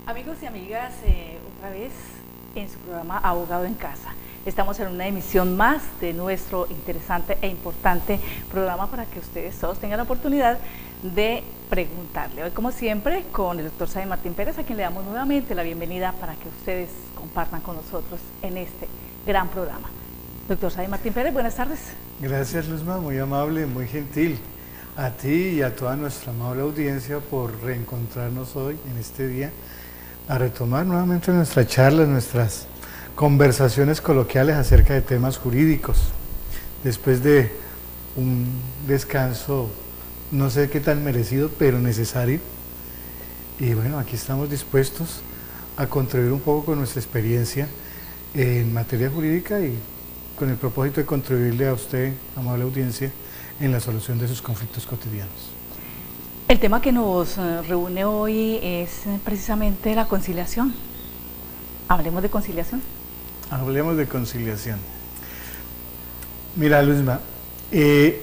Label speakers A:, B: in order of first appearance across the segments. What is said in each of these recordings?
A: Amigos y amigas, otra vez en su programa Abogado en Casa. Estamos en una emisión más de nuestro interesante e importante programa para que ustedes todos tengan la oportunidad de preguntarle. Hoy, como siempre, con el doctor Sadi Martín Pérez, a quien le damos nuevamente la bienvenida para que ustedes compartan con nosotros en este gran programa. Doctor Sadi Martín Pérez, buenas tardes.
B: Gracias, Luzma, muy amable, muy gentil. A ti y a toda nuestra amable audiencia por reencontrarnos hoy en este día a retomar nuevamente nuestra charla, nuestras conversaciones coloquiales acerca de temas jurídicos, después de un descanso, no sé qué tan merecido, pero necesario. Y bueno, aquí estamos dispuestos a contribuir un poco con nuestra experiencia en materia jurídica y con el propósito de contribuirle a usted, amable audiencia, en la solución de sus conflictos cotidianos.
A: El tema que nos reúne hoy es precisamente la conciliación. Hablemos de conciliación.
B: Hablemos de conciliación. Mira, Luzma, en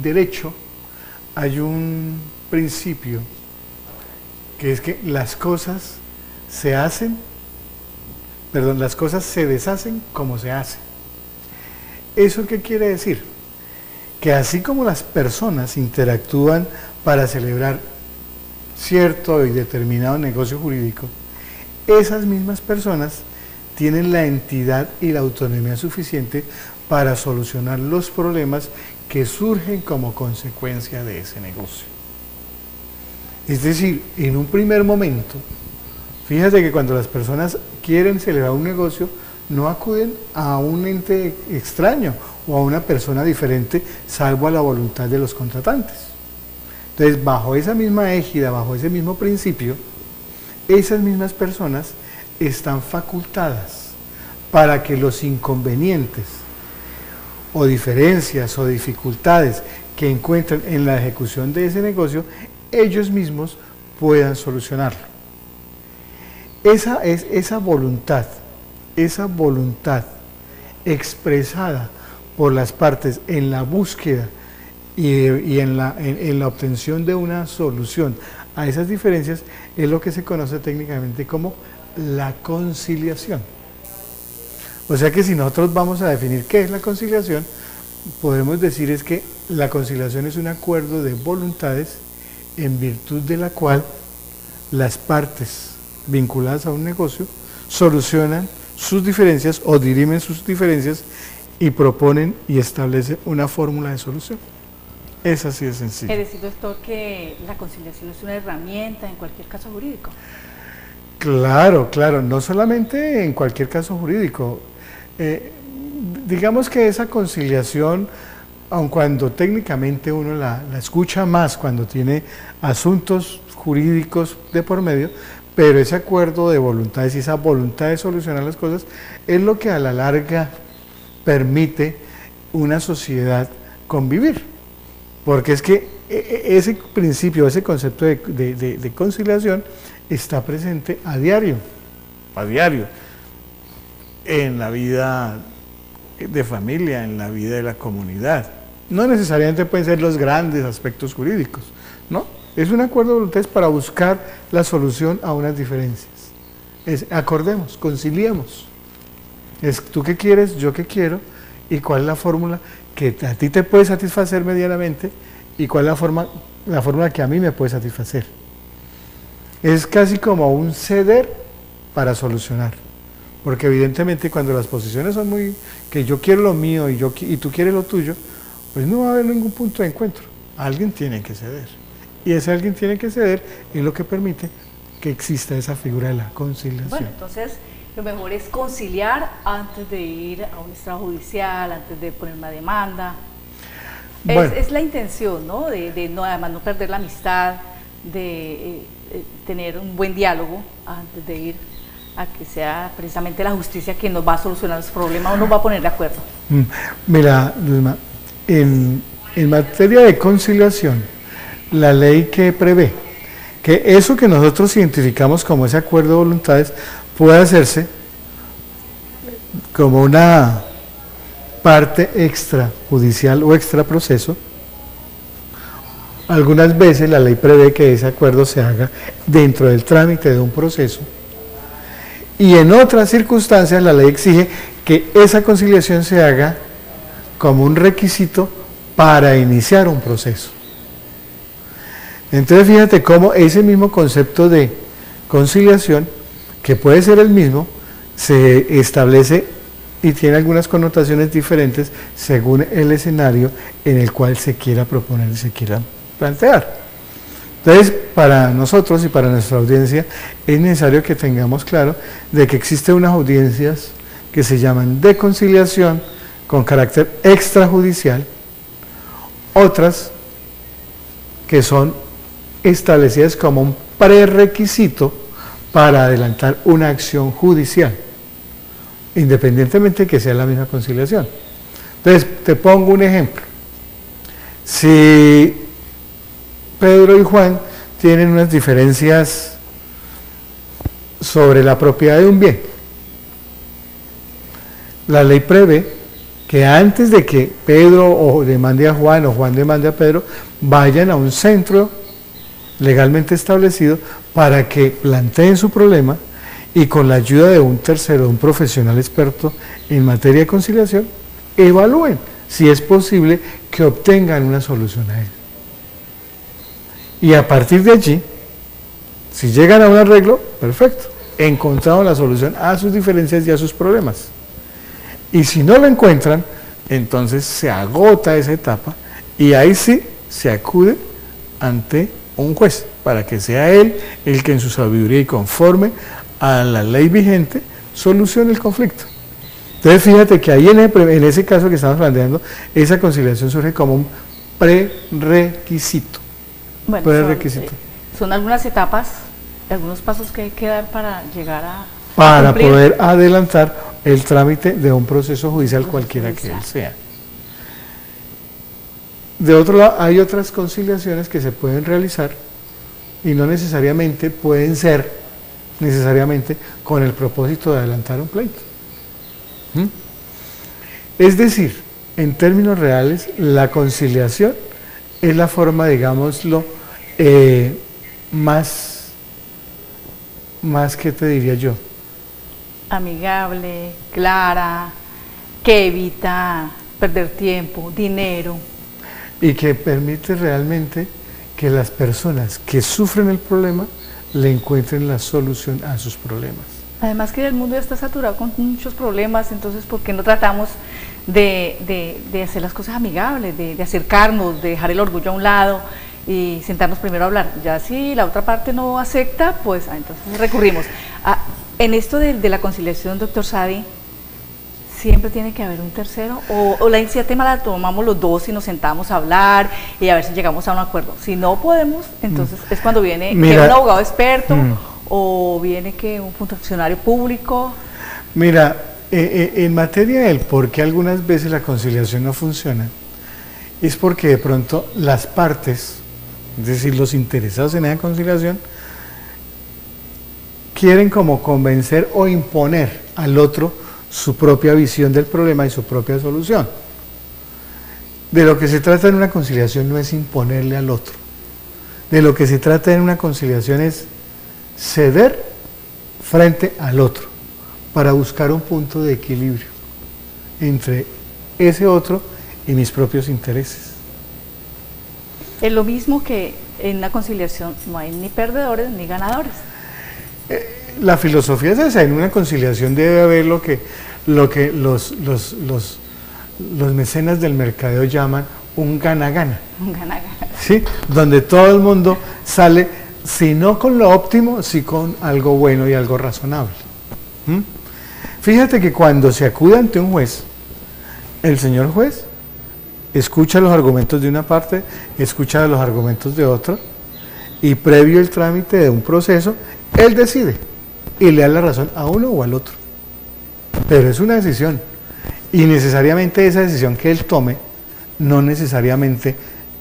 B: derecho hay un principio que es que las cosas se deshacen como se hacen. ¿Eso qué quiere decir? Que así como las personas interactúan para celebrar cierto y determinado negocio jurídico, esas mismas personas tienen la entidad y la autonomía suficiente para solucionar los problemas que surgen como consecuencia de ese negocio. Es decir, en un primer momento, fíjate que cuando las personas quieren celebrar un negocio, no acuden a un ente extraño o a una persona diferente, salvo a la voluntad de los contratantes. Entonces, bajo esa misma égida, bajo ese mismo principio, esas mismas personas están facultadas para que los inconvenientes o diferencias o dificultades que encuentren en la ejecución de ese negocio, ellos mismos puedan solucionarlo. Esa voluntad expresada por las partes en la búsqueda y en la obtención de una solución a esas diferencias es lo que se conoce técnicamente como la conciliación. O sea que si nosotros vamos a definir qué es la conciliación, podemos decir es que la conciliación es un acuerdo de voluntades en virtud de la cual las partes vinculadas a un negocio solucionan sus diferencias o dirimen sus diferencias y proponen y establecen una fórmula de solución. Es así de sencillo.
A: Es decir, doctor, que la conciliación es una herramienta en cualquier caso jurídico.
B: Claro, claro, no solamente en cualquier caso jurídico. Digamos que esa conciliación, aun cuando técnicamente uno la escucha más cuando tiene asuntos jurídicos de por medio, pero ese acuerdo de voluntades y esa voluntad de solucionar las cosas es lo que a la larga permite una sociedad convivir. Porque es que ese principio, ese concepto de conciliación está presente a diario, en la vida de familia, en la vida de la comunidad. No necesariamente pueden ser los grandes aspectos jurídicos, ¿no? Es un acuerdo de voluntades para buscar la solución a unas diferencias. Acordemos, conciliemos. Es tú qué quieres, yo qué quiero, y cuál es la fórmula que a ti te puede satisfacer medianamente y cuál es la fórmula que a mí me puede satisfacer. Es casi como un ceder para solucionar, porque evidentemente cuando las posiciones son muy, que yo quiero lo mío y tú quieres lo tuyo, pues no va a haber ningún punto de encuentro. Alguien tiene que ceder, y ese alguien tiene que ceder es lo que permite que exista esa figura de la conciliación.
A: Bueno, entonces lo mejor es conciliar antes de ir a un extrajudicial, antes de poner una demanda. Bueno, es la intención, ¿no? De no, además no perder la amistad, de tener un buen diálogo antes de ir a que sea precisamente la justicia quien nos va a solucionar los problemas o nos va a poner de acuerdo.
B: Mira, Luzma, en materia de conciliación, la ley que prevé que eso que nosotros identificamos como ese acuerdo de voluntades puede hacerse como una parte extrajudicial o extraproceso Algunas veces la ley prevé que ese acuerdo se haga dentro del trámite de un proceso y en otras circunstancias la ley exige que esa conciliación se haga como un requisito para iniciar un proceso. Entonces fíjate cómo ese mismo concepto de conciliación, que puede ser el mismo, se establece y tiene algunas connotaciones diferentes según el escenario en el cual se quiera proponer y se quiera plantear. Entonces, para nosotros y para nuestra audiencia es necesario que tengamos claro de que existen unas audiencias que se llaman de conciliación con carácter extrajudicial, otras que son establecidas como un prerequisito para adelantar una acción judicial, independientemente de que sea la misma conciliación. Entonces, te pongo un ejemplo. Si Pedro y Juan tienen unas diferencias sobre la propiedad de un bien, la ley prevé que antes de que Pedro o demande a Juan o Juan demande a Pedro, vayan a un centro legalmente establecido para que planteen su problema y con la ayuda de un tercero, un profesional experto en materia de conciliación, evalúen si es posible que obtengan una solución a él. Y a partir de allí, si llegan a un arreglo, perfecto, encontraron la solución a sus diferencias y a sus problemas. Y si no lo encuentran, entonces se agota esa etapa y ahí sí se acude ante un juez para que sea él el que en su sabiduría y conforme a la ley vigente solucione el conflicto. Entonces fíjate que ahí en ese caso que estamos planteando, esa conciliación surge como un prerequisito.
A: Bueno, son algunas etapas, algunos pasos que hay que dar para llegar a
B: para poder adelantar el trámite de un proceso judicial cualquiera que él sea. De otro lado, hay otras conciliaciones que se pueden realizar y no necesariamente pueden ser necesariamente con el propósito de adelantar un pleito. Es decir, en términos reales, la conciliación es la forma, digámoslo, más, ¿qué te diría yo?
A: Amigable, clara, que evita perder tiempo, dinero.
B: Y que permite realmente que las personas que sufren el problema le encuentren la solución a sus problemas.
A: Además que el mundo ya está saturado con muchos problemas, entonces ¿por qué no tratamos de hacer las cosas amigables, de acercarnos, de dejar el orgullo a un lado y sentarnos primero a hablar? Ya si la otra parte no acepta, pues entonces recurrimos. En esto de la conciliación, doctor Sadi, ¿siempre tiene que haber un tercero? ¿O la iniciativa la tomamos los dos y nos sentamos a hablar y a ver si llegamos a un acuerdo? Si no podemos, entonces es cuando viene un abogado experto o viene que un funcionario público.
B: Mira, en materia del por qué algunas veces la conciliación no funciona, es porque de pronto las partes, es decir, los interesados en esa conciliación, quieren como convencer o imponer al otro su propia visión del problema y su propia solución. De lo que se trata en una conciliación no es imponerle al otro. De lo que se trata en una conciliación es ceder frente al otro para buscar un punto de equilibrio entre ese otro y mis propios intereses.
A: Es lo mismo que en una conciliación no hay ni perdedores ni ganadores.
B: La filosofía es esa, en una conciliación debe haber lo que los mecenas del mercadeo llaman un gana-gana.
A: Un gana-gana.
B: ¿Sí? Donde todo el mundo sale, si no con lo óptimo, sí con algo bueno y algo razonable. Fíjate que cuando se acude ante un juez, el señor juez escucha los argumentos de una parte, escucha los argumentos de otra, y previo el trámite de un proceso, él decide y le da la razón a uno o al otro. Pero es una decisión, y necesariamente esa decisión que él tome, no necesariamente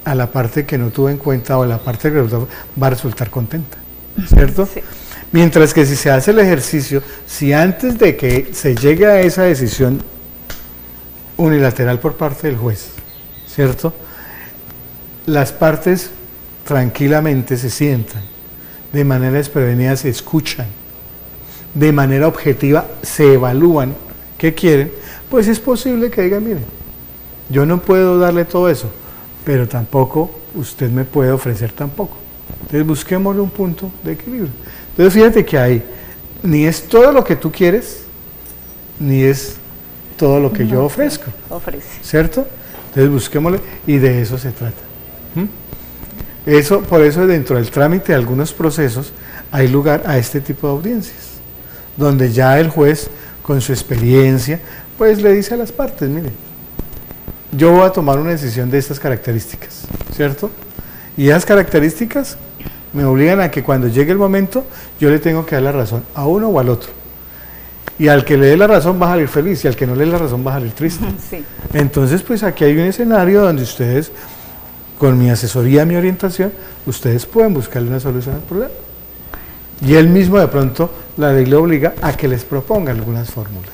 B: a la parte que no tuvo en cuenta o a la parte que va a resultar contenta, ¿cierto? Sí. Mientras que si se hace el ejercicio, si antes de que se llegue a esa decisión unilateral por parte del juez, ¿cierto?, las partes tranquilamente se sientan, de manera desprevenida se escuchan, de manera objetiva se evalúan qué quieren, pues es posible que digan, miren, yo no puedo darle todo eso, pero tampoco usted me puede ofrecer tampoco. Entonces busquémosle un punto de equilibrio. Entonces fíjate que ahí ni es todo lo que tú quieres, ni es todo lo que yo ofrezco.
A: Ofrece.
B: ¿Cierto? Entonces busquémosle y de eso se trata. Por eso dentro del trámite de algunos procesos hay lugar a este tipo de audiencias, donde ya el juez con su experiencia pues le dice a las partes, mire, yo voy a tomar una decisión de estas características, ¿cierto? Y esas características me obligan a que cuando llegue el momento yo le tengo que dar la razón a uno o al otro. Y al que le dé la razón va a salir feliz y al que no le dé la razón va a salir triste.
A: Sí.
B: Entonces pues aquí hay un escenario donde ustedes, con mi asesoría, mi orientación, ustedes pueden buscarle una solución al problema. Y él mismo de pronto, la ley le obliga a que les proponga algunas fórmulas.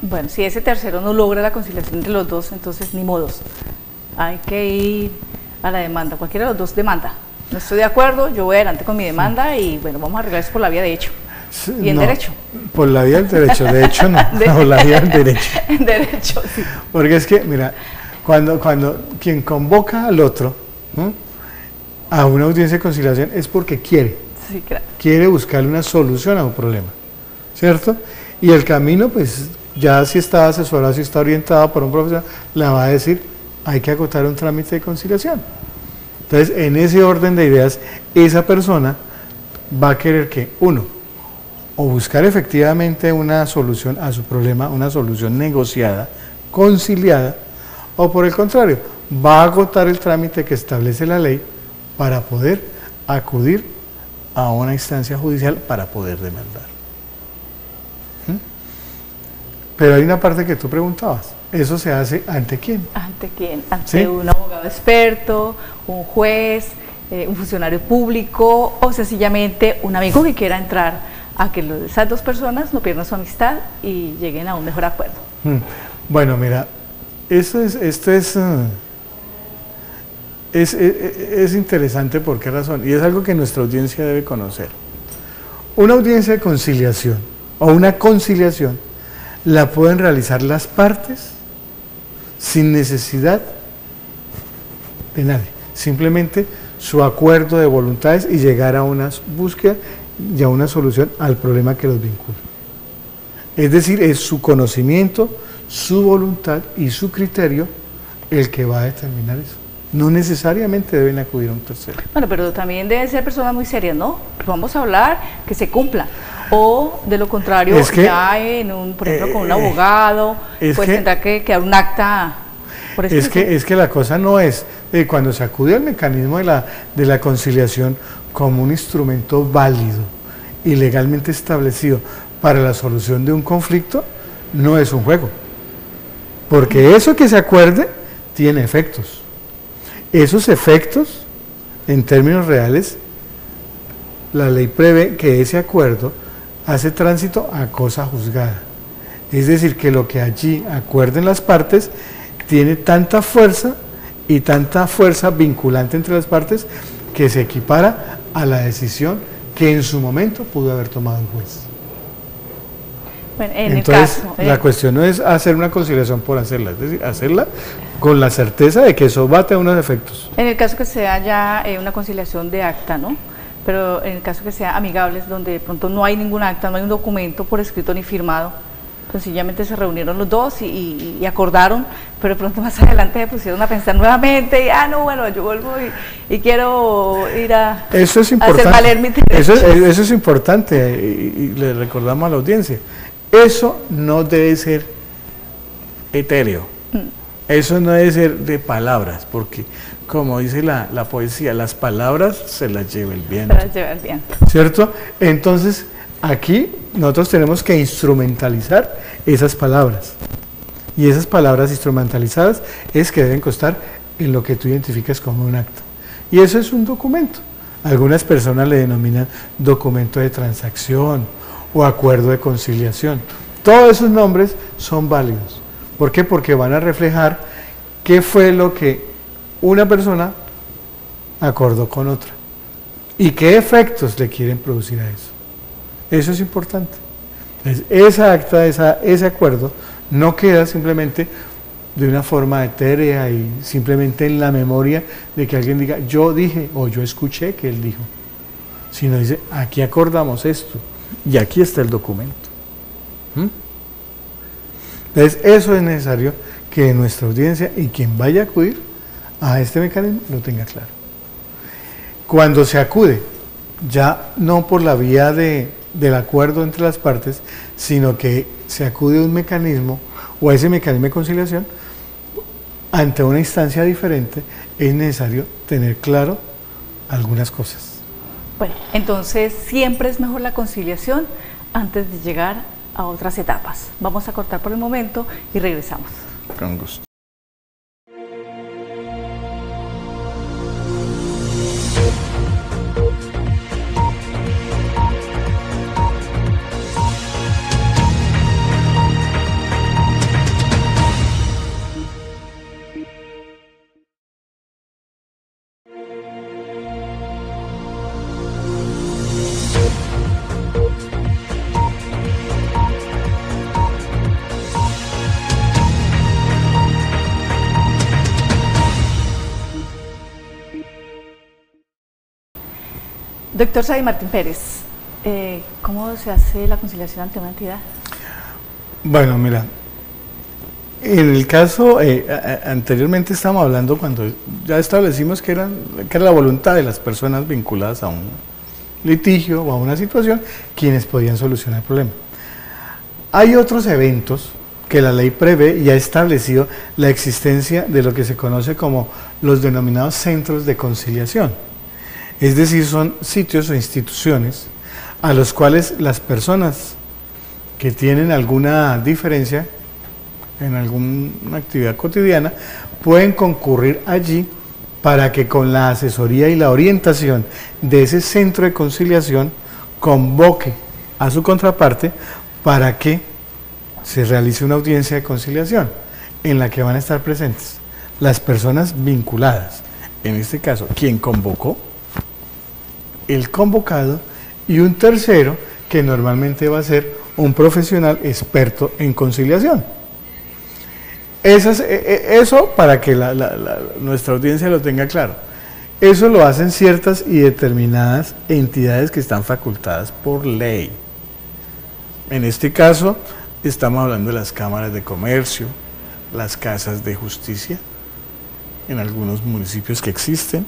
A: Bueno, si ese tercero no logra la conciliación entre los dos, entonces ni modos. Hay que ir a la demanda, cualquiera de los dos demanda. No estoy de acuerdo, yo voy adelante con mi demanda y bueno, vamos a arreglar eso por la vía de hecho.
B: Sí,
A: y en
B: no,
A: derecho.
B: Por la vía del derecho, de hecho no, por la vía del derecho.
A: En derecho, sí.
B: Porque es que, mira, cuando quien convoca al otro, ¿no?, a una audiencia de conciliación es porque quiere.
A: Sí, claro.
B: Quiere buscarle una solución a un problema, ¿cierto? Y el camino, pues, ya si está asesorado, si está orientado por un profesional, le va a decir, hay que acotar un trámite de conciliación. Entonces, en ese orden de ideas, esa persona va a querer que, uno, o buscar efectivamente una solución a su problema, una solución negociada, conciliada, o por el contrario, va a agotar el trámite que establece la ley para poder acudir a una instancia judicial para poder demandar. Pero hay una parte que tú preguntabas, ¿eso se hace ante quién?
A: ¿Ante quién? Ante
B: ¿Sí?
A: un abogado experto, un juez, un funcionario público o sencillamente un amigo que quiera entrar a que esas dos personas no pierdan su amistad y lleguen a un mejor acuerdo.
B: Bueno, mira, esto es interesante. ¿Por qué razón? Y es algo que nuestra audiencia debe conocer. Una audiencia de conciliación o una conciliación la pueden realizar las partes sin necesidad de nadie, simplemente su acuerdo de voluntades y llegar a una búsqueda y a una solución al problema que los vincula. Es decir, es su conocimiento, su voluntad y su criterio el que va a determinar eso. No necesariamente deben acudir a un tercero.
A: Bueno, pero también deben ser personas muy serias, ¿no? Vamos a hablar que se cumpla. O de lo contrario,
B: es que,
A: ya en un, por ejemplo, con un abogado, pues tendrá que quedar un acta. Por
B: es que la cosa no es cuando se acude al mecanismo de la conciliación como un instrumento válido y legalmente establecido para la solución de un conflicto, no es un juego. Porque eso que se acuerde tiene efectos. Esos efectos, en términos reales, la ley prevé que ese acuerdo hace tránsito a cosa juzgada. Es decir, que lo que allí acuerden las partes tiene tanta fuerza y tanta fuerza vinculante entre las partes que se equipara a la decisión que en su momento pudo haber tomado el juez.
A: Bueno, en
B: entonces,
A: el caso,
B: la cuestión no es hacer una conciliación por hacerla, es decir, hacerla con la certeza de que eso va a tener unos efectos.
A: En el caso que sea ya una conciliación de acta, ¿no? Pero en el caso que sea amigables, donde de pronto no hay ningún acta, no hay un documento por escrito ni firmado, sencillamente se reunieron los dos y acordaron, pero de pronto más adelante se pusieron a pensar nuevamente y no, bueno, yo vuelvo y quiero ir a,
B: eso es importante.
A: Hacer valer mi derecho.
B: Eso es importante y le recordamos a la audiencia. Eso no debe ser etéreo, eso no debe ser de palabras, porque como dice la poesía, las palabras se las lleva el viento.
A: Se las lleva el viento.
B: ¿Cierto? Entonces, aquí nosotros tenemos que instrumentalizar esas palabras. Y esas palabras instrumentalizadas es que deben constar en lo que tú identificas como un acta. Y eso es un documento. Algunas personas le denominan documento de transacción o acuerdo de conciliación. Todos esos nombres son válidos. ¿Por qué? Porque van a reflejar qué fue lo que una persona acordó con otra. ¿Y qué efectos le quieren producir a eso? Eso es importante. Entonces, esa acta, ese acuerdo, no queda simplemente de una forma etérea y simplemente en la memoria de que alguien diga, yo dije o yo escuché que él dijo, sino dice, aquí acordamos esto y aquí está el documento. Entonces, eso es necesario que nuestra audiencia y quien vaya a acudir a este mecanismo lo tenga claro. Cuando se acude, ya no por la vía del acuerdo entre las partes, sino que se acude a un mecanismo o a ese mecanismo de conciliación, ante una instancia diferente, es necesario tener claro algunas cosas.
A: Bueno, entonces siempre es mejor la conciliación antes de llegar a otras etapas. Vamos a cortar por el momento y regresamos.
B: Con gusto.
A: Doctor Sadi Martín Pérez, ¿cómo se hace la conciliación ante una entidad?
B: Bueno, mira, en el caso, anteriormente estábamos hablando cuando ya establecimos que era la voluntad de las personas vinculadas a un litigio o a una situación quienes podían solucionar el problema. Hay otros eventos que la ley prevé y ha establecido la existencia de lo que se conoce como los denominados centros de conciliación. Es decir, son sitios o instituciones a los cuales las personas que tienen alguna diferencia en alguna actividad cotidiana pueden concurrir allí para que con la asesoría y la orientación de ese centro de conciliación convoque a su contraparte para que se realice una audiencia de conciliación en la que van a estar presentes las personas vinculadas, en este caso, quien convocó, el convocado y un tercero que normalmente va a ser un profesional experto en conciliación. Eso para que nuestra audiencia lo tenga claro. Eso lo hacen ciertas y determinadas entidades que están facultadas por ley. En este caso estamos hablando de las cámaras de comercio, las casas de justicia, en algunos municipios que existen,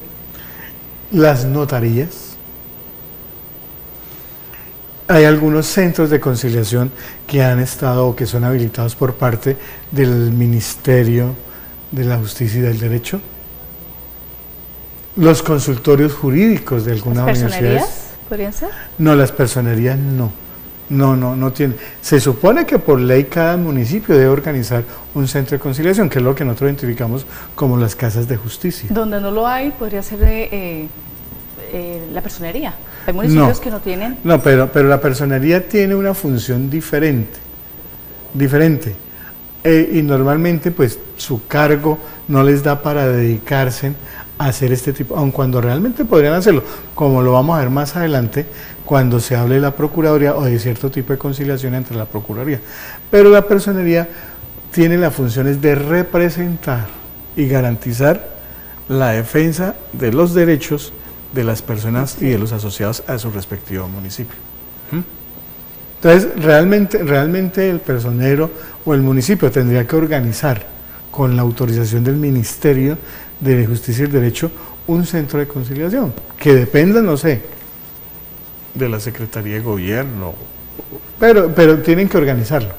B: las notarías. Hay algunos centros de conciliación que han estado o que son habilitados por parte del Ministerio de la Justicia y del Derecho. Los consultorios jurídicos de algunas universidades.
A: ¿Las personerías podrían ser?
B: No, las personerías no. No tienen. Se supone que por ley cada municipio debe organizar un centro de conciliación, que es lo que nosotros identificamos como las casas de justicia.
A: Donde no lo hay, podría ser la personería. Hay municipios que no tienen.
B: No, pero la personería tiene una función diferente. Y normalmente pues su cargo no les da para dedicarse a hacer este tipo, aun cuando realmente podrían hacerlo, como lo vamos a ver más adelante cuando se hable de la Procuraduría o de cierto tipo de conciliación entre la Procuraduría. Pero la personería tiene las funciones de representar y garantizar la defensa de los derechos de las personas y de los asociados a su respectivo municipio. Entonces, realmente el personero o el municipio tendría que organizar, con la autorización del Ministerio de Justicia y el Derecho, un centro de conciliación, que dependa, no sé, de la Secretaría de Gobierno, pero tienen que organizarlo.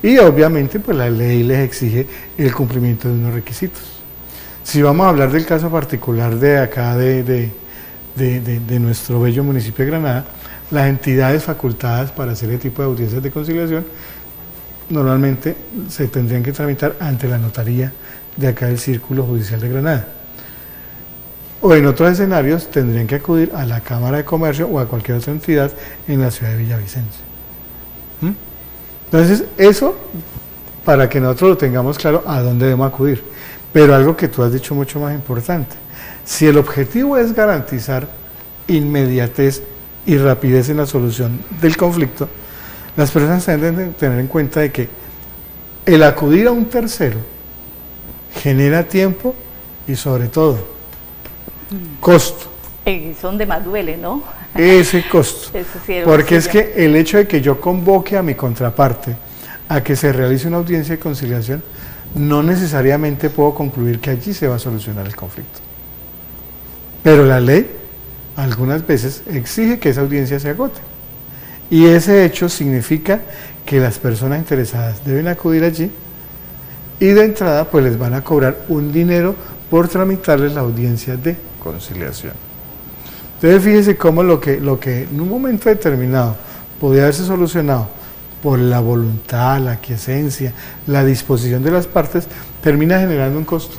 B: Y obviamente, pues la ley les exige el cumplimiento de unos requisitos. Si vamos a hablar del caso particular de acá de nuestro bello municipio de Granada, las entidades facultadas para hacer este tipo de audiencias de conciliación normalmente se tendrían que tramitar ante la notaría de acá del Círculo Judicial de Granada. O en otros escenarios tendrían que acudir a la Cámara de Comercio o a cualquier otra entidad en la ciudad de Villavicencio. Entonces, eso para que nosotros lo tengamos claro a dónde debemos acudir. Pero algo que tú has dicho mucho más importante, Si el objetivo es garantizar inmediatez y rapidez en la solución del conflicto, las personas deben de tener en cuenta de que el acudir a un tercero genera tiempo y sobre todo costo.
A: Es donde más duele, ¿no?
B: Ese costo.
A: Eso sí,
B: porque es que el hecho de que yo convoque a mi contraparte a que se realice una audiencia de conciliación, no necesariamente puedo concluir que allí se va a solucionar el conflicto. Pero la ley algunas veces exige que esa audiencia se agote. Y ese hecho significa que las personas interesadas deben acudir allí y de entrada pues les van a cobrar un dinero por tramitarles la audiencia de conciliación. Entonces fíjense cómo lo que en un momento determinado podía haberse solucionado por la voluntad, la aquiescencia, la disposición de las partes, termina generando un costo.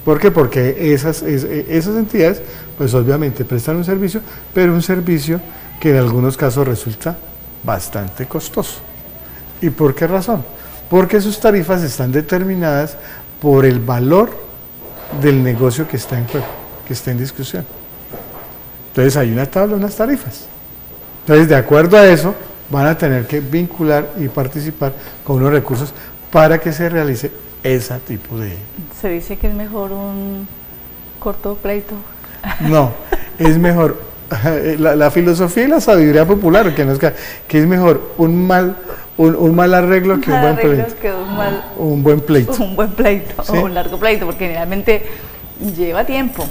B: ¿Por qué? Porque esas entidades pues obviamente prestan un servicio, pero un servicio que en algunos casos resulta bastante costoso. ¿Y por qué razón? Porque sus tarifas están determinadas por el valor del negocio que está en juego, que está en discusión. Entonces hay una tabla, unas tarifas. Entonces, de acuerdo a eso, van a tener que vincular y participar con unos recursos para que se realice ese tipo de...
A: Se dice que es mejor un corto pleito.
B: No, es mejor... La filosofía y la sabiduría popular, que es mejor un mal arreglo que un buen pleito. Un buen pleito.
A: Un buen pleito,
B: ¿Sí?
A: o un largo pleito, porque generalmente lleva tiempo,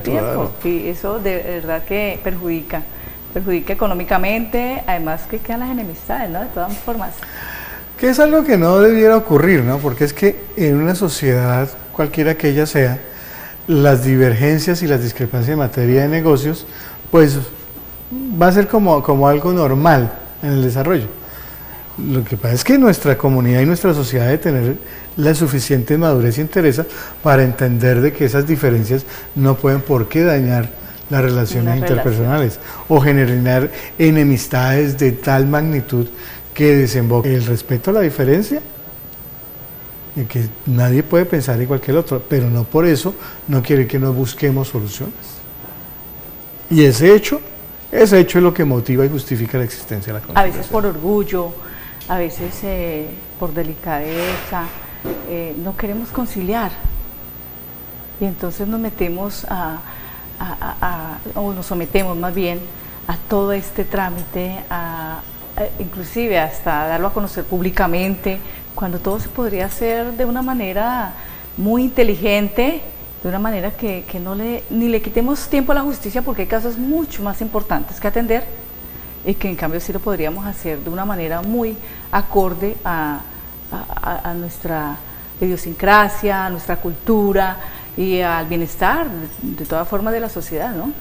B: Claro.
A: y eso de verdad que perjudica económicamente, además que quedan las enemistades, ¿no? De todas formas.
B: Que es algo que no debiera ocurrir, ¿no? Porque es que en una sociedad, cualquiera que ella sea, las divergencias y las discrepancias en materia de negocios, pues va a ser como algo normal en el desarrollo. Lo que pasa es que nuestra comunidad y nuestra sociedad debe tener la suficiente madurez y entereza para entender de que esas diferencias no pueden por qué dañar las relaciones interpersonales o generar enemistades de tal magnitud que desemboque el respeto a la diferencia y que nadie puede pensar igual que el otro, pero no por eso no quiere que nos busquemos soluciones. Y ese hecho es lo que motiva y justifica la existencia de la conciliación.
A: A veces por orgullo, a veces por delicadeza, no queremos conciliar y entonces nos metemos o nos sometemos más bien a todo este trámite, inclusive hasta darlo a conocer públicamente, cuando todo se podría hacer de una manera muy inteligente, de una manera que ni le quitemos tiempo a la justicia, porque hay casos mucho más importantes que atender y que en cambio sí lo podríamos hacer de una manera muy acorde a nuestra idiosincrasia, a nuestra cultura y al bienestar de toda forma de la sociedad, ¿no?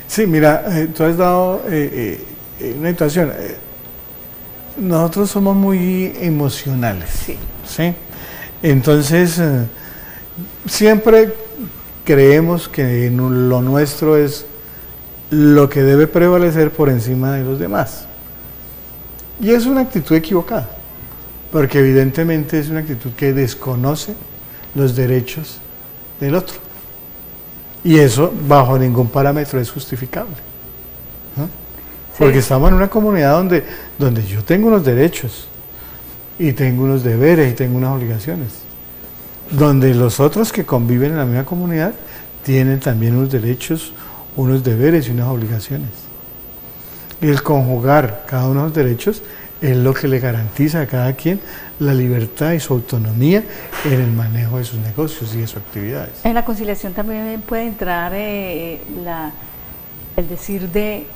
B: Sí, mira, tú has dado una situación. Nosotros somos muy emocionales, ¿sí? Entonces, siempre creemos que lo nuestro es lo que debe prevalecer por encima de los demás. Y es una actitud equivocada, porque evidentemente es una actitud que desconoce los derechos del otro. Y eso bajo ningún parámetro es justificable, ¿no? Porque estamos en una comunidad donde yo tengo unos derechos y tengo unos deberes y tengo unas obligaciones, donde los otros que conviven en la misma comunidad tienen también unos derechos, unos deberes y unas obligaciones. Y el conjugar cada uno de los derechos es lo que le garantiza a cada quien la libertad y su autonomía en el manejo de sus negocios y de sus actividades.
A: En la conciliación también puede entrar el decir de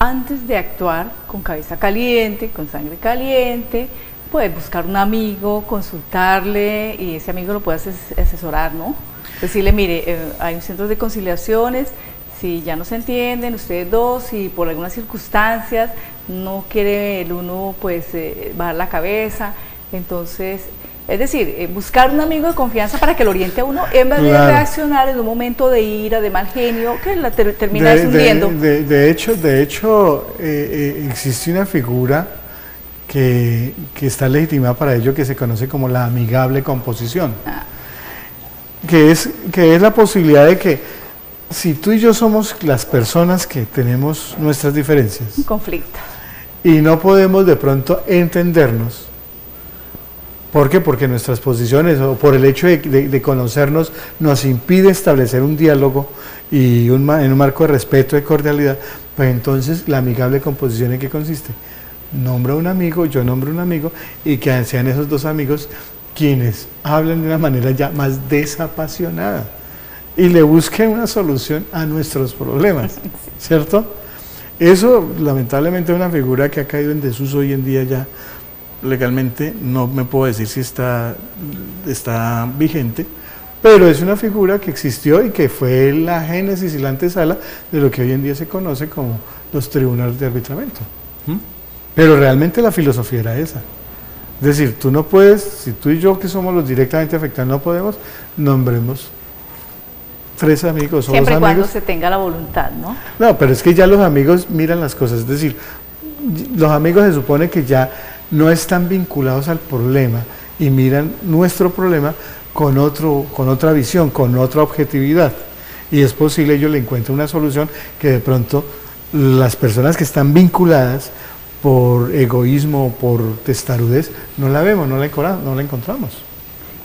A: antes de actuar con cabeza caliente, con sangre caliente, puedes buscar un amigo, consultarle y ese amigo lo puede asesorar, ¿no? Decirle, mire, hay un centro de conciliaciones, si ya no se entienden ustedes dos y por algunas circunstancias no quiere el uno pues bajar la cabeza, entonces, es decir, buscar un amigo de confianza para que lo oriente a uno en vez de reaccionar en un momento de ira, de mal genio, que la termina hundiendo.
B: De hecho, existe una figura que está legitimada para ello, que se conoce como la amigable composición. que es la posibilidad de que si tú y yo somos las personas que tenemos nuestras diferencias,
A: Un conflicto.
B: y no podemos de pronto entendernos, ¿por qué? Porque nuestras posiciones o por el hecho de conocernos nos impide establecer un diálogo y en un marco de respeto y cordialidad, pues entonces la amigable composición ¿en qué consiste? Nombra un amigo, yo nombro un amigo, y que sean esos dos amigos quienes hablan de una manera ya más desapasionada y le busquen una solución a nuestros problemas, ¿cierto? Eso lamentablemente es una figura que ha caído en desuso hoy en día ya legalmente, no me puedo decir si está vigente, pero es una figura que existió y que fue la génesis y la antesala de lo que hoy en día se conoce como los tribunales de arbitramiento. Pero realmente la filosofía era esa. Es decir, tú no puedes, si tú y yo que somos los directamente afectados no podemos, nombremos 3 amigos o 2 amigos.
A: Siempre y cuando se tenga la voluntad, ¿no?
B: No, pero es que ya los amigos miran las cosas, es decir, los amigos se supone que ya no están vinculados al problema y miran nuestro problema con otra visión, con otra objetividad. Y es posible ellos le encuentren una solución que de pronto las personas que están vinculadas por egoísmo o por testarudez no la vemos, no la encontramos.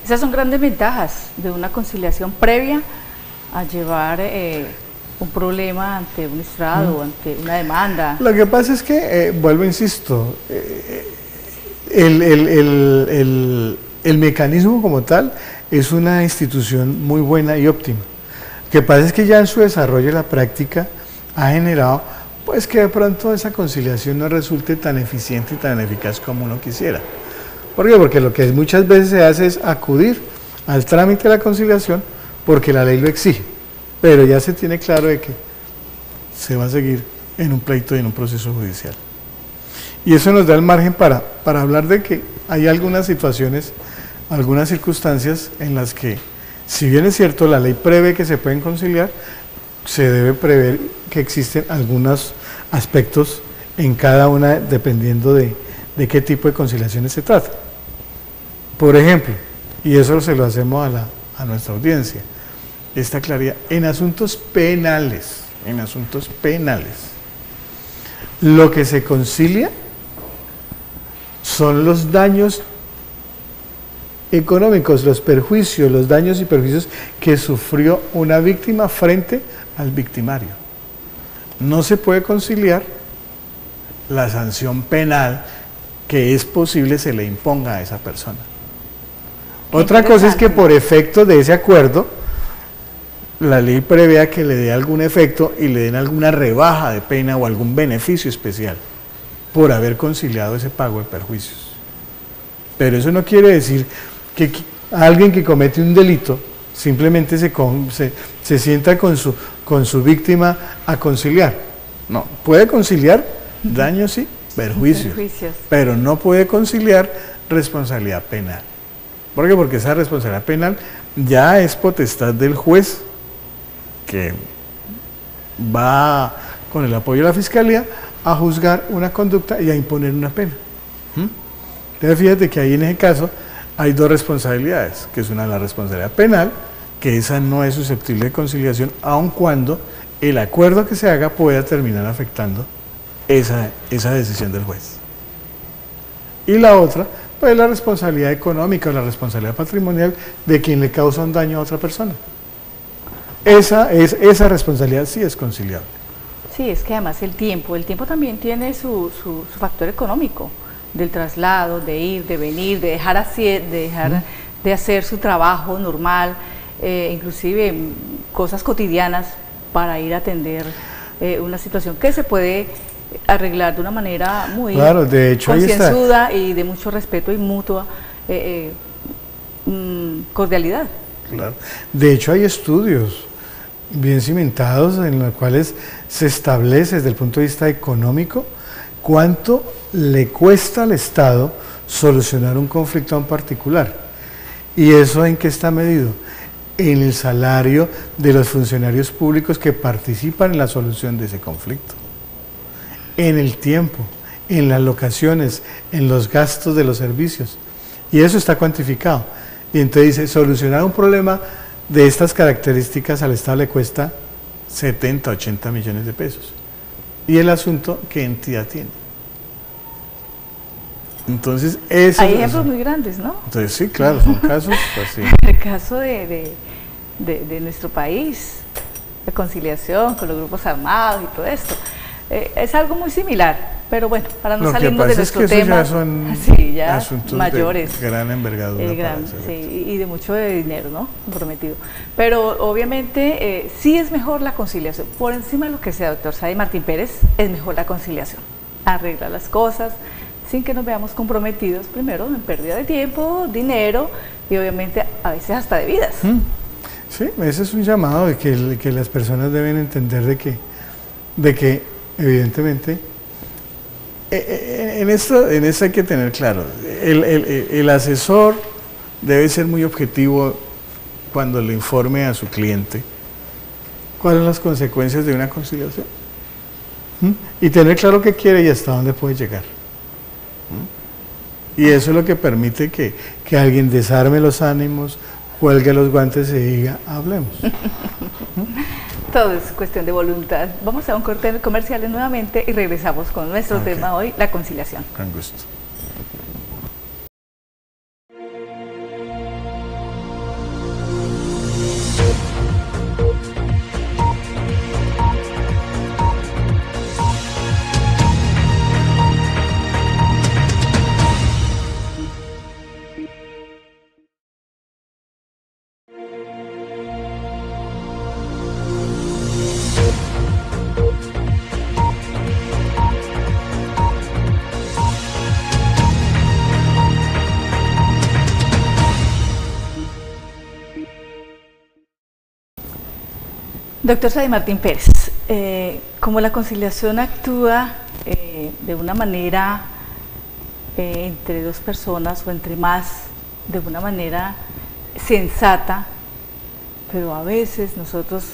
A: Esas son grandes ventajas de una conciliación previa a llevar un problema ante un estrado, ante una demanda.
B: Lo que pasa es que, vuelvo, insisto, el mecanismo como tal es una institución muy buena y óptima. Lo que pasa es que ya en su desarrollo y la práctica ha generado pues que de pronto esa conciliación no resulte tan eficiente y tan eficaz como uno quisiera. ¿Por qué? Porque lo que muchas veces se hace es acudir al trámite de la conciliación porque la ley lo exige, pero ya se tiene claro de que se va a seguir en un pleito y en un proceso judicial. Y eso nos da el margen para hablar de que hay algunas situaciones, algunas circunstancias en las que, si bien es cierto, la ley prevé que se pueden conciliar, se debe prever que existen algunos aspectos en cada una dependiendo de qué tipo de conciliaciones se trata. Por ejemplo, y eso se lo hacemos a nuestra audiencia, esta claridad, en asuntos penales, lo que se concilia son los daños económicos, los perjuicios, los daños y perjuicios que sufrió una víctima frente al victimario. No se puede conciliar la sanción penal que es posible se le imponga a esa persona. Otra cosa es que por efecto de ese acuerdo, la ley prevea que le dé algún efecto y le den alguna rebaja de pena o algún beneficio especial por haber conciliado ese pago de perjuicios. Pero eso no quiere decir que alguien que comete un delito simplemente se sienta con su víctima a conciliar. No, puede conciliar daños y perjuicios, pero no puede conciliar responsabilidad penal. ¿Por qué? Porque esa responsabilidad penal ya es potestad del juez, que va con el apoyo de la Fiscalía a juzgar una conducta y a imponer una pena. Entonces fíjate que ahí en ese caso hay 2 responsabilidades, que es una la responsabilidad penal, que esa no es susceptible de conciliación, aun cuando el acuerdo que se haga pueda terminar afectando esa decisión del juez. Y la otra, pues la responsabilidad económica o la responsabilidad patrimonial de quien le causa un daño a otra persona. Esa responsabilidad sí es conciliable.
A: Sí, es que además el tiempo también tiene su factor económico, del traslado, de ir, de venir, de dejar de hacer su trabajo normal, inclusive cosas cotidianas para ir a atender una situación que se puede arreglar de una manera muy concienzuda y de mucho respeto y mutua cordialidad.
B: Claro. De hecho hay estudios bien cimentados en los cuales se establece desde el punto de vista económico cuánto le cuesta al Estado solucionar un conflicto en particular. ¿Y eso en qué está medido? En el salario de los funcionarios públicos que participan en la solución de ese conflicto, en el tiempo, en las locaciones, en los gastos de los servicios. Y eso está cuantificado. Y entonces dice, solucionar un problema de estas características al Estado le cuesta 70, 80 millones de pesos. Y el asunto, ¿qué entidad tiene? Entonces,
A: hay ejemplos muy grandes, ¿no?
B: Entonces, sí, claro, son casos así.
A: El caso de nuestro país, la conciliación con los grupos armados y todo esto, es algo muy similar. Pero bueno, para no salirnos de nuestro tema,
B: ya son
A: ya
B: asuntos
A: mayores,
B: de gran envergadura,
A: y de mucho dinero, ¿no? Comprometido. Pero obviamente sí es mejor la conciliación. Por encima de lo que sea, doctor Sadi Martín Pérez, es mejor la conciliación. Arreglar las cosas sin que nos veamos comprometidos, primero, en pérdida de tiempo, dinero y obviamente a veces hasta de vidas.
B: Sí, ese es un llamado de que las personas deben entender de que evidentemente en esto hay que tener claro, el asesor debe ser muy objetivo cuando le informe a su cliente cuáles son las consecuencias de una conciliación y tener claro qué quiere y hasta dónde puede llegar. Y eso es lo que permite que alguien desarme los ánimos, cuelgue los guantes y diga, hablemos.
A: Todo es cuestión de voluntad. Vamos a un corte comercial nuevamente y regresamos con nuestro tema hoy, la conciliación.
B: Con gusto.
A: Doctor Sadi Martín Pérez, como la conciliación actúa de una manera entre dos personas o entre más, de una manera sensata, pero a veces nosotros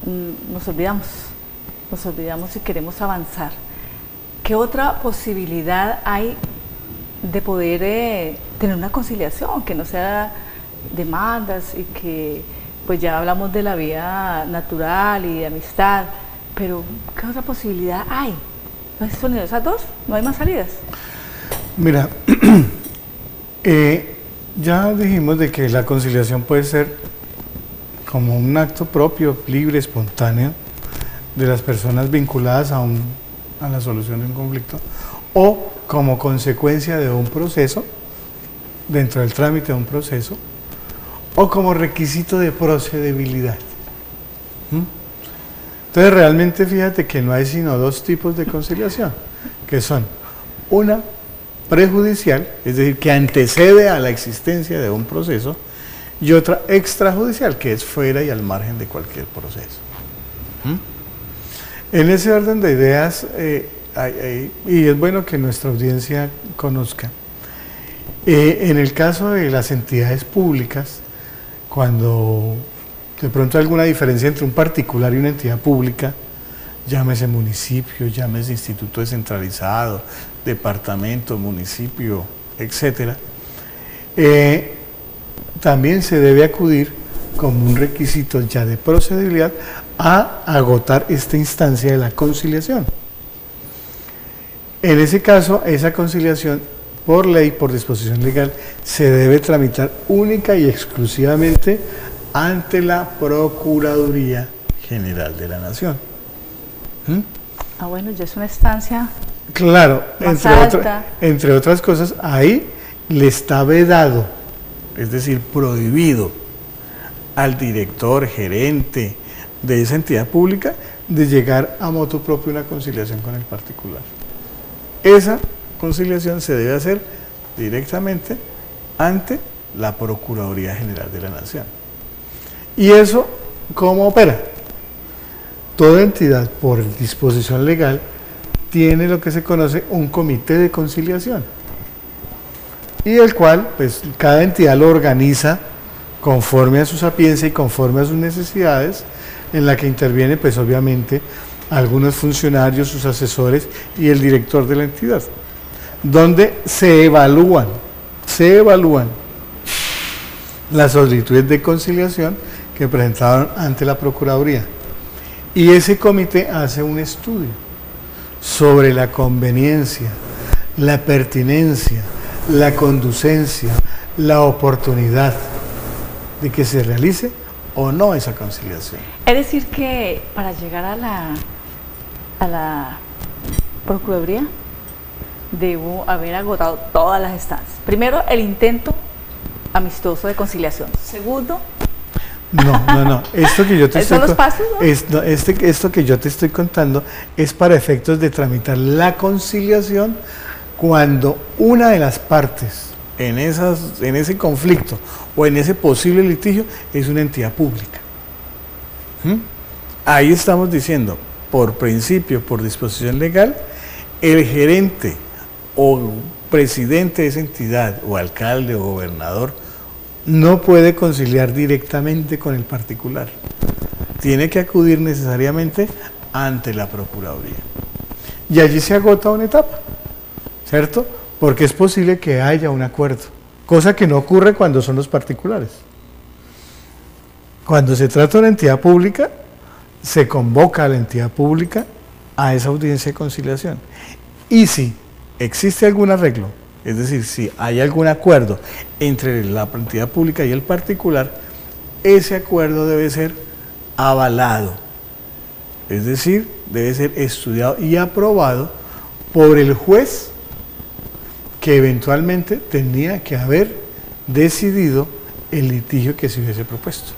A: nos olvidamos y queremos avanzar. ¿Qué otra posibilidad hay de poder tener una conciliación que no sea demandas y que pues ya hablamos de la vía natural y de amistad, pero ¿qué otra posibilidad hay? ¿No son esas dos? ¿No hay más salidas?
B: Mira, ya dijimos de que la conciliación puede ser como un acto propio, libre, espontáneo, de las personas vinculadas a la solución de un conflicto, o como consecuencia de un proceso, dentro del trámite de un proceso, o como requisito de procedibilidad. Entonces realmente fíjate que no hay sino dos tipos de conciliación, que son una prejudicial, es decir, que antecede a la existencia de un proceso, y otra extrajudicial, que es fuera y al margen de cualquier proceso. En ese orden de ideas, y es bueno que nuestra audiencia conozca, en el caso de las entidades públicas, cuando de pronto hay alguna diferencia entre un particular y una entidad pública, llámese municipio, llámese instituto descentralizado, departamento, municipio, etc., también se debe acudir como un requisito ya de procedibilidad a agotar esta instancia de la conciliación. En ese caso, esa conciliación por ley, por disposición legal, se debe tramitar única y exclusivamente ante la Procuraduría General de la Nación.
A: Bueno, ya es una instancia.
B: Claro, entre otras cosas, ahí le está vedado, es decir, prohibido al director, gerente de esa entidad pública de llegar a motu propio una conciliación con el particular. Esa conciliación se debe hacer directamente ante la Procuraduría General de la Nación. ¿Y eso cómo opera? Toda entidad, por disposición legal, tiene lo que se conoce un comité de conciliación, y el cual, pues, cada entidad lo organiza conforme a su sapiencia y conforme a sus necesidades, en la que interviene, pues, obviamente, algunos funcionarios, sus asesores y el director de la entidad, donde se evalúan las solicitudes de conciliación que presentaron ante la Procuraduría. Y ese comité hace un estudio sobre la conveniencia, la pertinencia, la conducencia, la oportunidad de que se realice o no esa conciliación.
A: Es decir que para llegar a la Procuraduría debo haber agotado todas las instancias. Primero, el intento amistoso de conciliación. Segundo,
B: no. Esto que yo te
A: ¿son los pasos, no?
B: Esto que yo te estoy contando es para efectos de tramitar la conciliación cuando una de las partes en ese conflicto o en ese posible litigio es una entidad pública. Ahí estamos diciendo, por principio, por disposición legal, el gerente o presidente de esa entidad, o alcalde o gobernador, no puede conciliar directamente con el particular. Tiene que acudir necesariamente ante la Procuraduría. Y allí se agota una etapa, ¿cierto? Porque es posible que haya un acuerdo, cosa que no ocurre cuando son los particulares. Cuando se trata de una entidad pública, se convoca a la entidad pública a esa audiencia de conciliación. Y si existe algún arreglo, es decir, si hay algún acuerdo entre la entidad pública y el particular, ese acuerdo debe ser avalado, es decir, debe ser estudiado y aprobado por el juez que eventualmente tenía que haber decidido el litigio que se hubiese propuesto.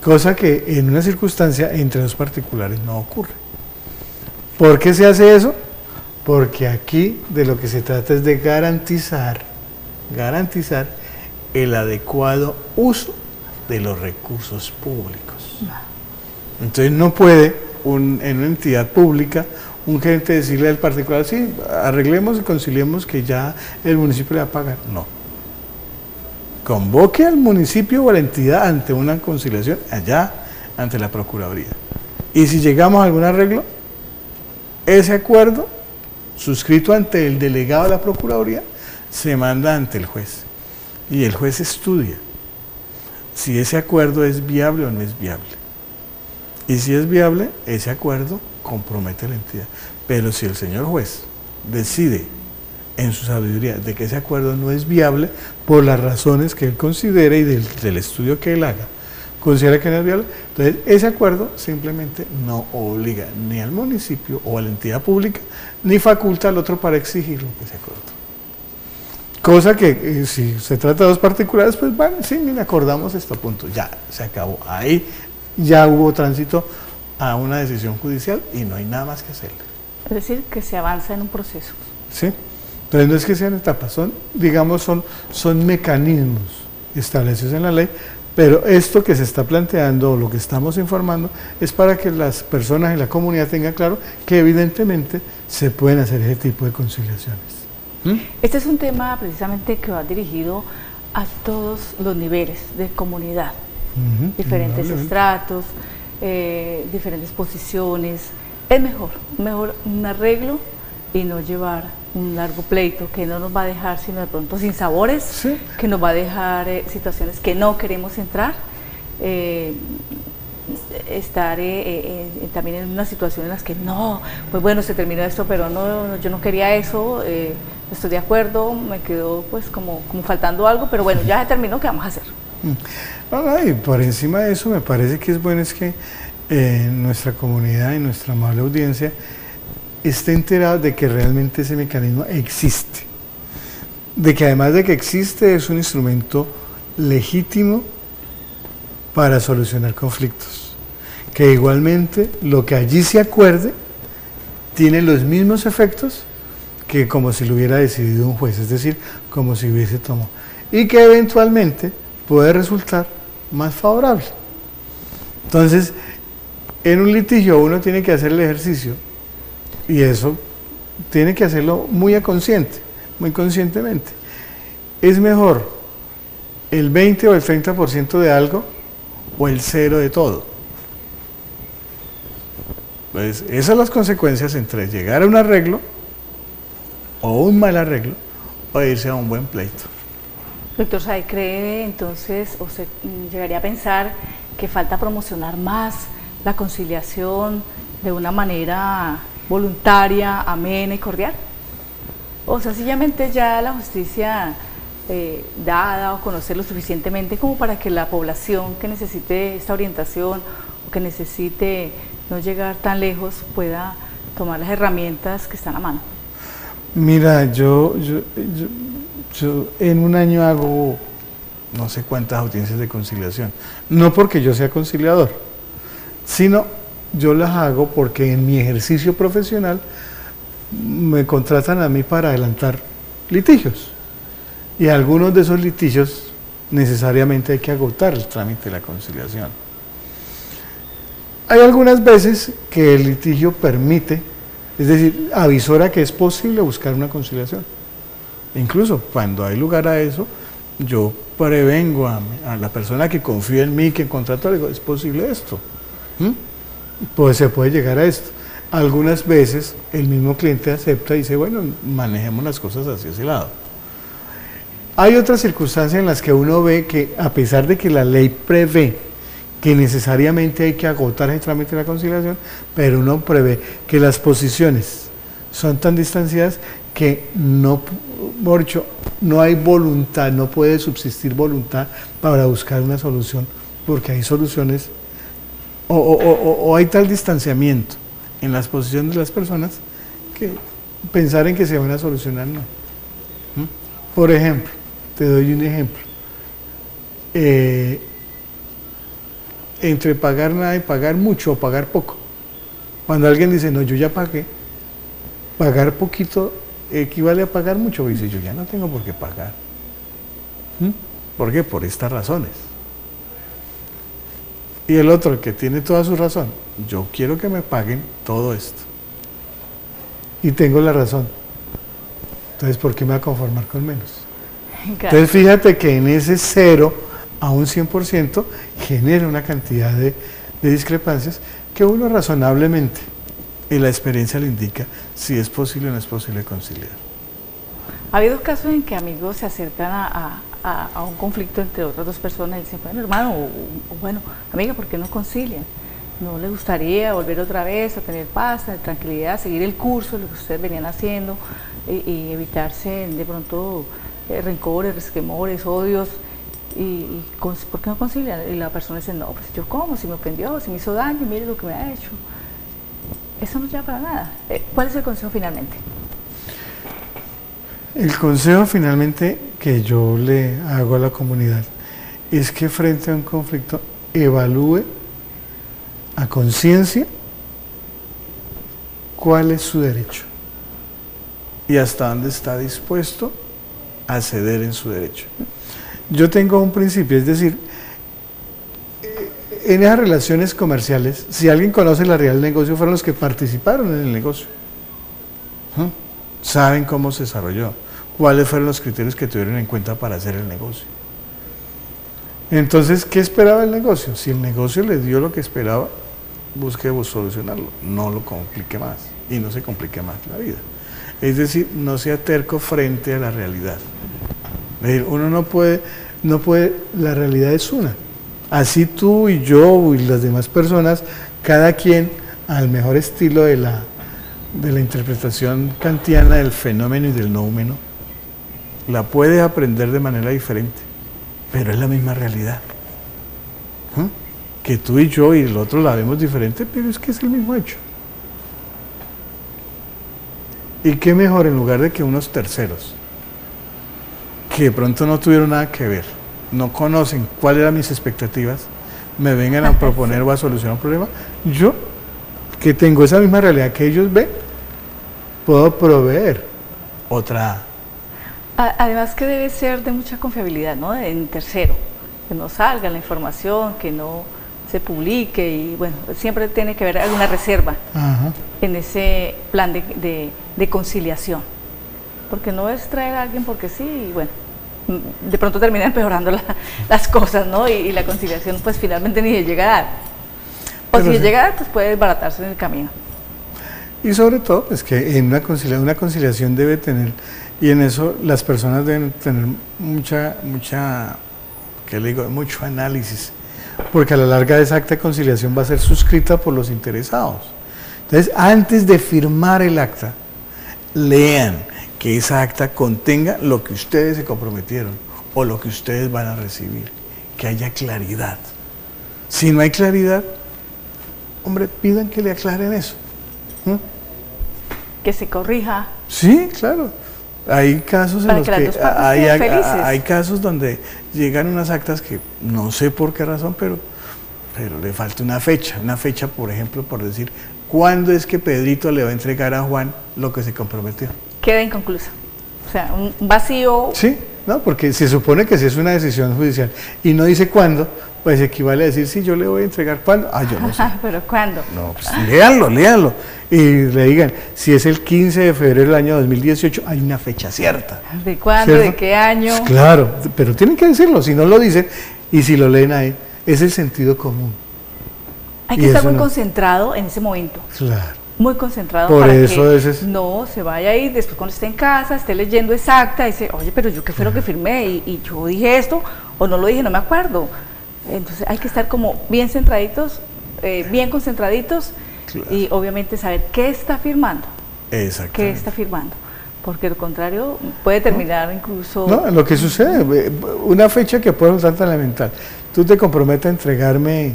B: Cosa que en una circunstancia entre los particulares no ocurre. ¿Por qué se hace eso? Porque aquí de lo que se trata es de garantizar el adecuado uso de los recursos públicos. Entonces no puede en una entidad pública un gerente decirle al particular, sí, arreglemos y conciliemos que ya el municipio le va a pagar. No. Convoque al municipio o a la entidad ante una conciliación allá ante la Procuraduría. Y si llegamos a algún arreglo, ese acuerdo suscrito ante el delegado de la Procuraduría se manda ante el juez. Y el juez estudia si ese acuerdo es viable o no es viable. Y si es viable, ese acuerdo compromete a la entidad. Pero si el señor juez decide en su sabiduría de que ese acuerdo no es viable por las razones que él considere y del estudio que él haga, considera que no es viable, entonces ese acuerdo simplemente no obliga ni al municipio o a la entidad pública, ni faculta al otro para exigir lo que se acordó. Cosa que si se trata de dos particulares, pues bueno, sí, mira, acordamos esto, punto, ya, se acabó. Ahí ya hubo tránsito a una decisión judicial y no hay nada más que hacerle.
A: Es decir, que se avanza en un proceso.
B: Sí, entonces no es que sean etapas, son, digamos, son mecanismos establecidos en la ley, pero esto que se está planteando, o lo que estamos informando, es para que las personas en la comunidad tengan claro que evidentemente se pueden hacer ese tipo de conciliaciones.
A: Este es un tema precisamente que va dirigido a todos los niveles de comunidad, diferentes estratos, diferentes posiciones. Es mejor un arreglo y no llevar un largo pleito que no nos va a dejar sino de pronto sin sabores, sí, que nos va a dejar situaciones que no queremos entrar, estar también en una situación en las que no, pues bueno, se terminó esto, pero no, yo no quería eso, estoy de acuerdo, me quedó pues como faltando algo, pero bueno, ya se terminó, ¿qué vamos a hacer?
B: Y por encima de eso me parece que es bueno es que nuestra comunidad y nuestra amable audiencia esté enterado de que realmente ese mecanismo existe, de que además de que existe es un instrumento legítimo para solucionar conflictos, que igualmente lo que allí se acuerde tiene los mismos efectos que como si lo hubiera decidido un juez, es decir, como si hubiese tomado, y que eventualmente puede resultar más favorable. Entonces, en un litigio uno tiene que hacer el ejercicio, y eso tiene que hacerlo muy conscientemente. Es mejor el 20 o el 30% de algo o el 0 de todo. Pues esas son las consecuencias entre llegar a un arreglo o un mal arreglo o irse a un buen pleito.
A: Doctor Said, ¿cree entonces, o se llegaría a pensar que falta promocionar más la conciliación de una manera voluntaria, amena y cordial? O sencillamente ya la justicia dada o conocer lo suficientemente como para que la población que necesite esta orientación o que necesite no llegar tan lejos pueda tomar las herramientas que están a mano.
B: Mira, yo en un año hago no sé cuántas audiencias de conciliación, no porque yo sea conciliador, sino yo las hago porque en mi ejercicio profesional me contratan a mí para adelantar litigios, y algunos de esos litigios necesariamente hay que agotar el trámite de la conciliación. Hay algunas veces que el litigio permite, es decir, avisora que es posible buscar una conciliación. Incluso cuando hay lugar a eso, yo prevengo a la persona que confía en mí, que contrató, le digo, es posible esto, pues se puede llegar a esto. Algunas veces el mismo cliente acepta y dice, bueno, manejemos las cosas hacia ese lado. Hay otras circunstancias en las que uno ve que, a pesar de que la ley prevé que necesariamente hay que agotar el trámite de la conciliación, pero uno prevé que las posiciones son tan distanciadas que no hay voluntad, no puede subsistir voluntad para buscar una solución, porque hay soluciones o hay tal distanciamiento en las posiciones de las personas que pensar en que se van a solucionar no. Por ejemplo, te doy un ejemplo. Entre pagar nada y pagar mucho o pagar poco. Cuando alguien dice, no, yo ya pagué, pagar poquito equivale a pagar mucho, y dice, yo ya no tengo por qué pagar. ¿Por qué? Por estas razones. Y el otro, el que tiene toda su razón, yo quiero que me paguen todo esto. Y tengo la razón. Entonces, ¿por qué me voy a conformar con menos? Claro. Entonces, fíjate que en ese 0 a un 100% genera una cantidad de discrepancias que uno razonablemente, en la experiencia le indica si es posible o no es posible conciliar.
A: Ha habido casos en que amigos se acercan a un conflicto entre otras dos personas y dicen, bueno, hermano, o bueno, amiga, ¿por qué no concilian? ¿No le gustaría volver otra vez a tener paz, a tranquilidad, seguir el curso de lo que ustedes venían haciendo y evitarse de pronto rencores, resquemores, odios? ¿Por qué no concilian? Y la persona dice, no, pues yo cómo, si me ofendió, si me hizo daño, mire lo que me ha hecho. Eso no lleva para nada. ¿Cuál es el consejo finalmente?
B: El consejo finalmente que yo le hago a la comunidad es que frente a un conflicto evalúe a conciencia cuál es su derecho y hasta dónde está dispuesto a ceder en su derecho. Yo tengo un principio, es decir, en esas relaciones comerciales, si alguien conoce la realidad del negocio, fueron los que participaron en el negocio. Saben cómo se desarrolló, cuáles fueron los criterios que tuvieron en cuenta para hacer el negocio. Entonces, ¿qué esperaba el negocio? Si el negocio le dio lo que esperaba, busque solucionarlo, no lo complique más y no se complique más la vida. Es decir, no sea terco frente a la realidad. Es decir, uno no puede, la realidad es una. Así tú y yo y las demás personas, cada quien al mejor estilo de la interpretación kantiana del fenómeno y del noumeno, la puede aprender de manera diferente, pero es la misma realidad. Que tú y yo y el otro la vemos diferente, pero es que es el mismo hecho. Y qué mejor, en lugar de que unos terceros, que de pronto no tuvieron nada que ver, no conocen cuáles eran mis expectativas, me vengan a proponer o a solucionar un problema, yo, que tengo esa misma realidad que ellos ven, puedo proveer otra.
A: Además que debe ser de mucha confiabilidad, ¿no? En tercero, que no salga la información, que no se publique y bueno, siempre tiene que haber alguna reserva en ese plan de conciliación, porque no es traer a alguien porque sí, y bueno, de pronto termina empeorando las cosas, ¿no? Y la conciliación pues finalmente ni llega a dar, o si llega a dar pues puede desbaratarse en el camino.
B: Y sobre todo, pues que en una conciliación debe tener, y en eso las personas deben tener ¿qué le digo? Mucho análisis, porque a la larga esa acta de conciliación va a ser suscrita por los interesados. Entonces, antes de firmar el acta, lean que esa acta contenga lo que ustedes se comprometieron o lo que ustedes van a recibir, que haya claridad. Si no hay claridad, hombre, pidan que le aclaren eso.
A: Que se corrija.
B: Sí, claro. Hay casos en los que hay casos donde llegan unas actas que no sé por qué razón, pero le falta una fecha, por ejemplo, por decir, ¿cuándo es que Pedrito le va a entregar a Juan lo que se comprometió?
A: Queda inconclusa. O sea, un vacío.
B: Sí, no, porque se supone que si es una decisión judicial y no dice cuándo, pues equivale a decir, sí, yo le voy a entregar cuándo. Ah, yo no sé.
A: ¿Pero cuándo?
B: No, pues léanlo. Y le digan, si es el 15 de febrero del año 2018, hay una fecha cierta.
A: ¿De cuándo? ¿Cierto? ¿De qué año?
B: Pues claro, pero tienen que decirlo, si no lo dicen, y si lo leen ahí, es el sentido común.
A: Hay que estar muy concentrado en ese momento.
B: Claro.
A: Muy concentrado
B: por
A: para
B: eso
A: que no se vaya ahí, después cuando esté en casa, esté leyendo exacta, dice, oye, pero yo qué fue lo que firmé, y yo dije esto, o no lo dije, no me acuerdo. Entonces hay que estar como bien centraditos, bien concentraditos, claro. Y obviamente saber qué está firmando.
B: Exacto.
A: Qué está firmando, porque lo contrario puede terminar incluso...
B: No, lo que sucede, una fecha que puede ser tan elemental, tú te comprometes a entregarme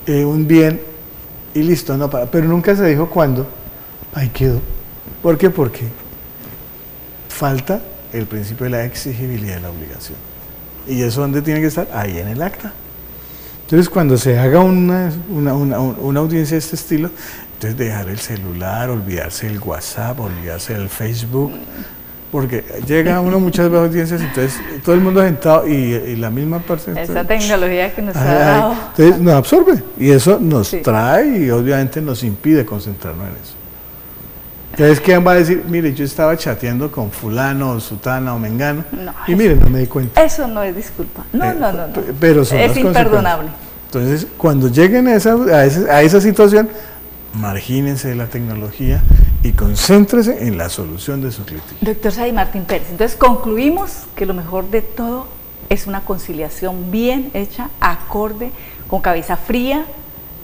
B: un bien y listo, no, pero nunca se dijo cuándo, ahí quedó. ¿Por qué? Porque falta el principio de la exigibilidad de la obligación. ¿Y eso dónde tiene que estar? Ahí en el acta. Entonces, cuando se haga una audiencia de este estilo, entonces dejar el celular, olvidarse del WhatsApp, olvidarse del Facebook, porque llega uno muchas veces audiencias, entonces todo el mundo sentado y la misma parte...
A: Esa tecnología que nos ha dado...
B: Entonces nos absorbe y eso nos trae y obviamente nos impide concentrarnos en eso. Entonces, ¿quién va a decir? Mire, yo estaba chateando con fulano, o sutana o mengano, y miren, no me di cuenta.
A: Eso no es disculpa. No.
B: Pero son
A: es imperdonable.
B: Entonces, cuando lleguen a esa situación, margínense de la tecnología y concéntrese en la solución de sus litigios.
A: Doctor Sadi Martín Pérez, entonces concluimos que lo mejor de todo es una conciliación bien hecha, acorde, con cabeza fría,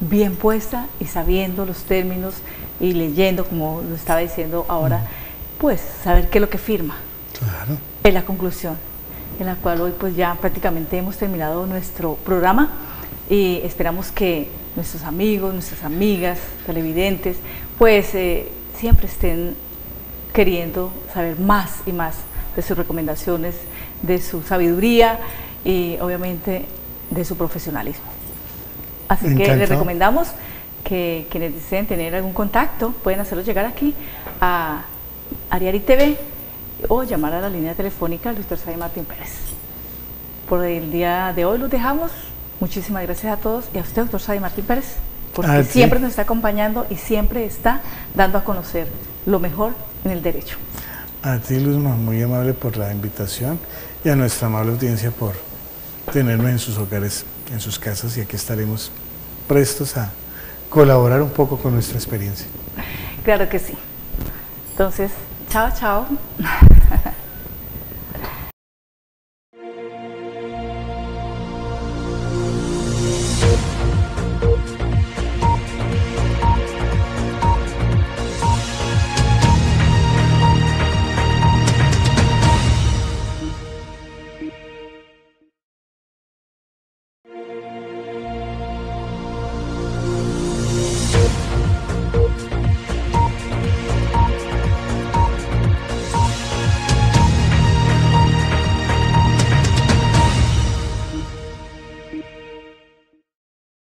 A: bien puesta y sabiendo los términos y leyendo, como lo estaba diciendo ahora, pues saber qué es lo que firma.
B: Claro.
A: Es la conclusión, en la cual hoy pues ya prácticamente hemos terminado nuestro programa y esperamos que nuestros amigos, nuestras amigas, televidentes, pues siempre estén queriendo saber más y más de sus recomendaciones, de su sabiduría y obviamente de su profesionalismo. Así que les recomendamos que quienes deseen tener algún contacto pueden hacerlo llegar aquí a Ariari TV o llamar a la línea telefónica del doctor Sadi Martín Pérez. Por el día de hoy los dejamos. Muchísimas gracias a todos y a usted, doctor Sadi Martín Pérez, porque siempre nos está acompañando y siempre está dando a conocer lo mejor en el derecho.
B: A ti, Luzma, muy amable por la invitación y a nuestra amable audiencia por tenernos en sus hogares, en sus casas, y aquí estaremos prestos a colaborar un poco con nuestra experiencia.
A: Claro que sí. Entonces, chao, chao.